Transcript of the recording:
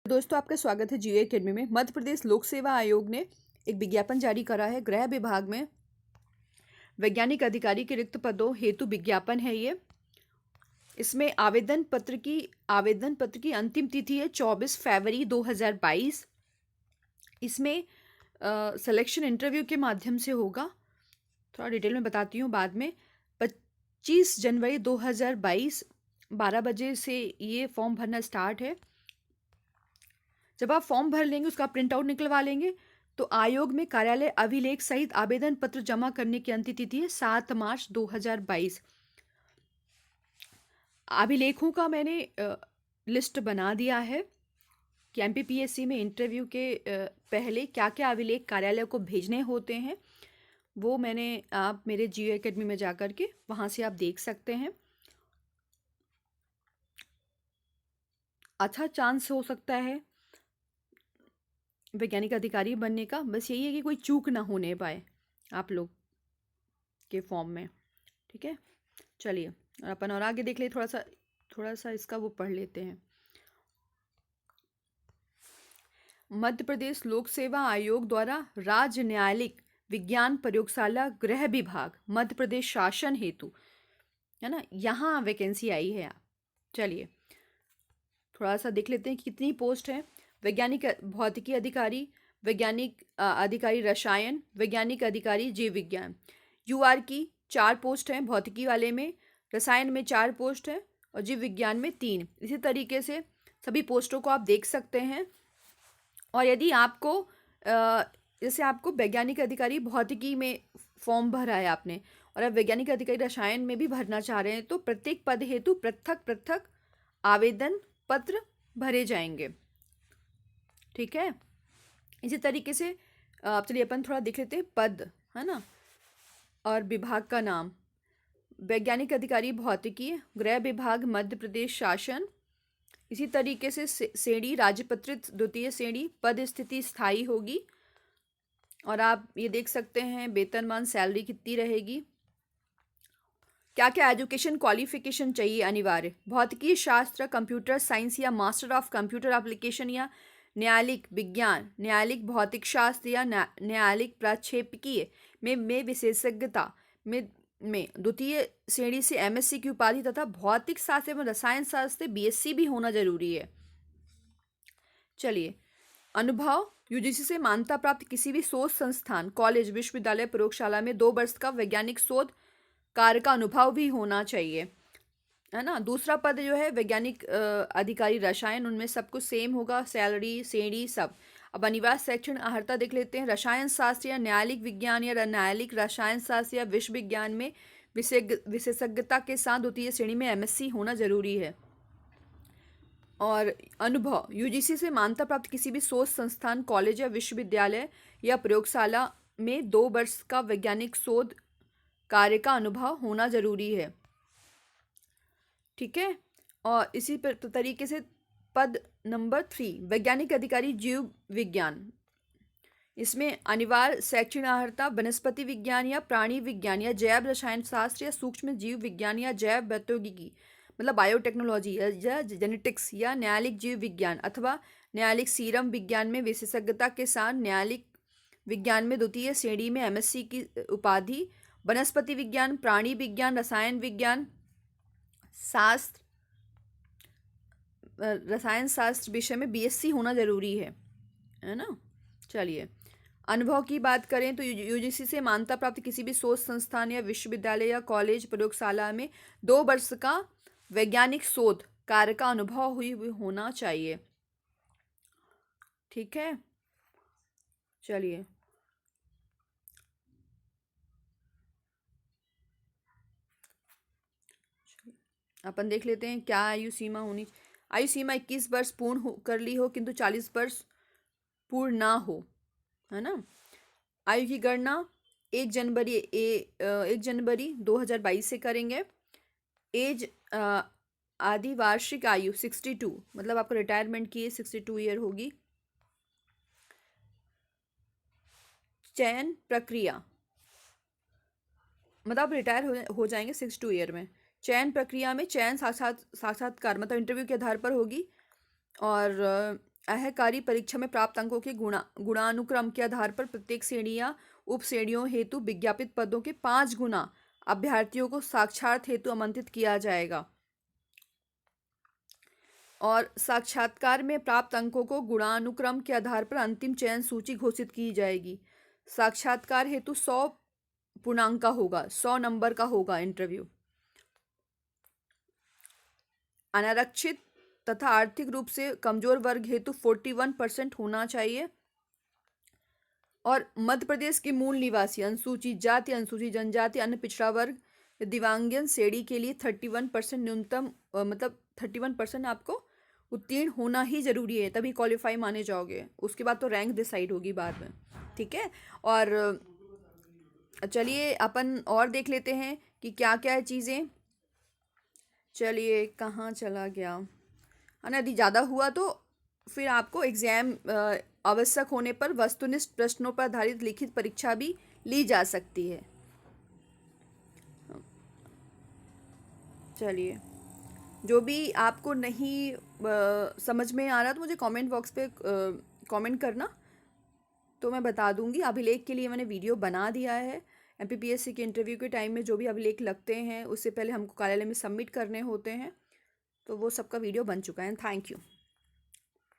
दोस्तों, आपका स्वागत है जीओ एकेडमी में। मध्य प्रदेश लोक सेवा आयोग ने एक विज्ञापन जारी करा है। गृह विभाग में वैज्ञानिक अधिकारी के रिक्त पदों हेतु विज्ञापन है ये। इसमें आवेदन पत्र की अंतिम तिथि है 24 फरवरी 2022। इसमें सिलेक्शन इंटरव्यू के माध्यम से होगा। थोड़ा डिटेल में बताती हूँ बाद में। 25 जनवरी 2022 12 बजे से ये फॉर्म भरना स्टार्ट है। जब आप फॉर्म भर लेंगे, उसका प्रिंट आउट निकलवा लेंगे, तो आयोग में कार्यालय अभिलेख सहित आवेदन पत्र जमा करने की अंतिम तिथि है 7 मार्च 2022। अभिलेखों का मैंने लिस्ट बना दिया है कि एमपीपीएससी में इंटरव्यू के पहले क्या क्या अभिलेख कार्यालय को भेजने होते हैं। वो आप मेरे जीओ एकेडमी में जा कर के वहाँ से आप देख सकते हैं। अच्छा चांस हो सकता है वैज्ञानिक अधिकारी बनने का। बस यही है कि कोई चूक ना होने पाए आप लोग के फॉर्म में। ठीक है, चलिए और अपन और आगे देख ले। थोड़ा सा इसका वो पढ़ लेते हैं। मध्य प्रदेश लोक सेवा आयोग द्वारा राज्य न्यायालयिक विज्ञान प्रयोगशाला गृह विभाग मध्य प्रदेश शासन हेतु, है ना, यहाँ वैकेंसी आई है। चलिए थोड़ा सा देख लेते हैं कि कितनी पोस्ट है। वैज्ञानिक भौतिकी अधिकारी, वैज्ञानिक अधिकारी रसायन, वैज्ञानिक अधिकारी जीव विज्ञान। यूआर की 4 पोस्ट हैं, भौतिकी वाले में, रसायन में 4 पोस्ट है और जीव विज्ञान में 3। इसी तरीके से सभी पोस्टों को आप देख सकते हैं। और यदि आपको जैसे आपको वैज्ञानिक अधिकारी भौतिकी में फॉर्म भरा है आपने, और आप वैज्ञानिक अधिकारी रसायन में भी भरना चाह रहे हैं, तो प्रत्येक पद हेतु पृथक पृथक आवेदन पत्र भरे जाएंगे। ठीक है, इसी तरीके से चलिए अपन थोड़ा देख लेते हैं पद, है ना, और विभाग का नाम। वैज्ञानिक अधिकारी भौतिकी गृह विभाग मध्य प्रदेश शासन। इसी तरीके से श्रेणी राजपत्रित द्वितीय श्रेणी, पद स्थिति स्थायी होगी। और आप ये देख सकते हैं वेतनमान सैलरी कितनी रहेगी। क्या क्या एजुकेशन क्वालिफिकेशन चाहिए अनिवार्य। भौतिकी शास्त्र, कंप्यूटर साइंस या मास्टर ऑफ कंप्यूटर एप्लीकेशन या न्यायालयिक विज्ञान, न्यायालयिक भौतिक शास्त्र या न्यायालयिक प्रक्षेपकीय में विशेषज्ञता में द्वितीय श्रेणी से एमएससी की उपाधि तथा भौतिक शास्त्र एवं रसायन शास्त्र से बीएससी भी होना जरूरी है। चलिए, अनुभव। यूजीसी से मान्यता प्राप्त किसी भी शोध संस्थान, कॉलेज, विश्वविद्यालय, प्रयोगशाला में 2 वर्ष का वैज्ञानिक शोध कार्य का अनुभव भी होना चाहिए, है ना। दूसरा पद जो है वैज्ञानिक अधिकारी रसायन, उनमें सब कुछ सेम होगा, सैलरी श्रेणी सब। अब अनिवार्य शैक्षणिक अर्हता देख लेते हैं। रसायन शास्त्र या न्यायालयिक विज्ञान या न्यायालयिक रसायन शास्त्र या विश्व विज्ञान में विशेषज्ञता के साथ द्वितीय श्रेणी में एमएससी होना जरूरी है। और अनुभव, यूजीसी से मान्यता प्राप्त किसी भी शोध संस्थान, कॉलेज या विश्वविद्यालय या प्रयोगशाला में 2 वर्ष का वैज्ञानिक शोध कार्य का अनुभव होना जरूरी है। ठीक है, और इसी तरीके से पद नंबर 3 वैज्ञानिक अधिकारी जीव विज्ञान। इसमें अनिवार्य शैक्षणिक अर्हता वनस्पति विज्ञान या प्राणी विज्ञान या जैव रसायन शास्त्र या सूक्ष्म जीव विज्ञान या जैव प्रौद्योगिकी, मतलब बायोटेक्नोलॉजी या जेनेटिक्स या न्यायालयिक जीव विज्ञान अथवा न्यायालयिक सीरम विज्ञान में विशेषज्ञता के साथ न्यायालयिक विज्ञान में द्वितीय श्रेणी में एमएससी की उपाधि। वनस्पति विज्ञान, प्राणी विज्ञान, रसायन शास्त्र विषय में बीएससी होना जरूरी है ना। चलिए, अनुभव की बात करें तो यूजीसी से मान्यता प्राप्त किसी भी शोध संस्थान या विश्वविद्यालय या कॉलेज, प्रयोगशाला में 2 वर्ष का वैज्ञानिक शोध कार्य का अनुभव हुई होना चाहिए। ठीक है, चलिए अपन देख लेते हैं क्या आयु सीमा होनी। आयु सीमा 21 वर्ष पूर्ण कर ली हो किंतु 40 वर्ष पूर्ण ना हो, है ना। आयु की गणना 1 जनवरी 2022 से करेंगे। एज आदि वार्षिक आयु 62, मतलब आपको रिटायरमेंट की 62 ईयर होगी। चयन प्रक्रिया, मतलब आप रिटायर हो जाएंगे 62 ईयर में। चयन प्रक्रिया में चयन साक्षात्कार मतलब इंटरव्यू के आधार पर होगी। और अहकारी परीक्षा में प्राप्त अंकों के गुणानुक्रम के आधार पर प्रत्येक श्रेणी या उप श्रेणियों हेतु विज्ञापित पदों के 5 गुना अभ्यर्थियों को साक्षात हेतु आमंत्रित किया जाएगा और साक्षात्कार में प्राप्त अंकों को गुणानुक्रम के आधार पर अंतिम चयन सूची घोषित की जाएगी। साक्षात्कार हेतु 100 पूर्णांक का होगा, 100 नंबर का होगा इंटरव्यू। अनारक्षित तथा आर्थिक रूप से कमजोर वर्ग हेतु 41% होना चाहिए और मध्य प्रदेश के मूल निवासी, अनुसूचित जाति, अनुसूचित जनजाति, अन्य पिछड़ा वर्ग, दिव्यांगजन श्रेणी के लिए 31% न्यूनतम, मतलब 31% आपको उत्तीर्ण होना ही जरूरी है, तभी क्वालिफाई माने जाओगे। उसके बाद तो रैंक डिसाइड होगी बाद में, ठीक है। और चलिए अपन और देख लेते हैं कि क्या क्या है चीज़ें। चलिए कहाँ चला गया, है ना। यदि ज़्यादा हुआ तो फिर आपको एग्ज़ाम आवश्यक होने पर वस्तुनिष्ठ प्रश्नों पर आधारित लिखित परीक्षा भी ली जा सकती है। चलिए, जो भी आपको नहीं समझ में आ रहा तो मुझे कमेंट बॉक्स पे कमेंट करना, तो मैं बता दूंगी। अभिलेख के लिए मैंने वीडियो बना दिया है। एमपीपीएससी के इंटरव्यू के टाइम में जो भी अभिलेख लगते हैं उससे पहले हमको कार्यालय में सबमिट करने होते हैं, तो वो सबका वीडियो बन चुका है। Thank you.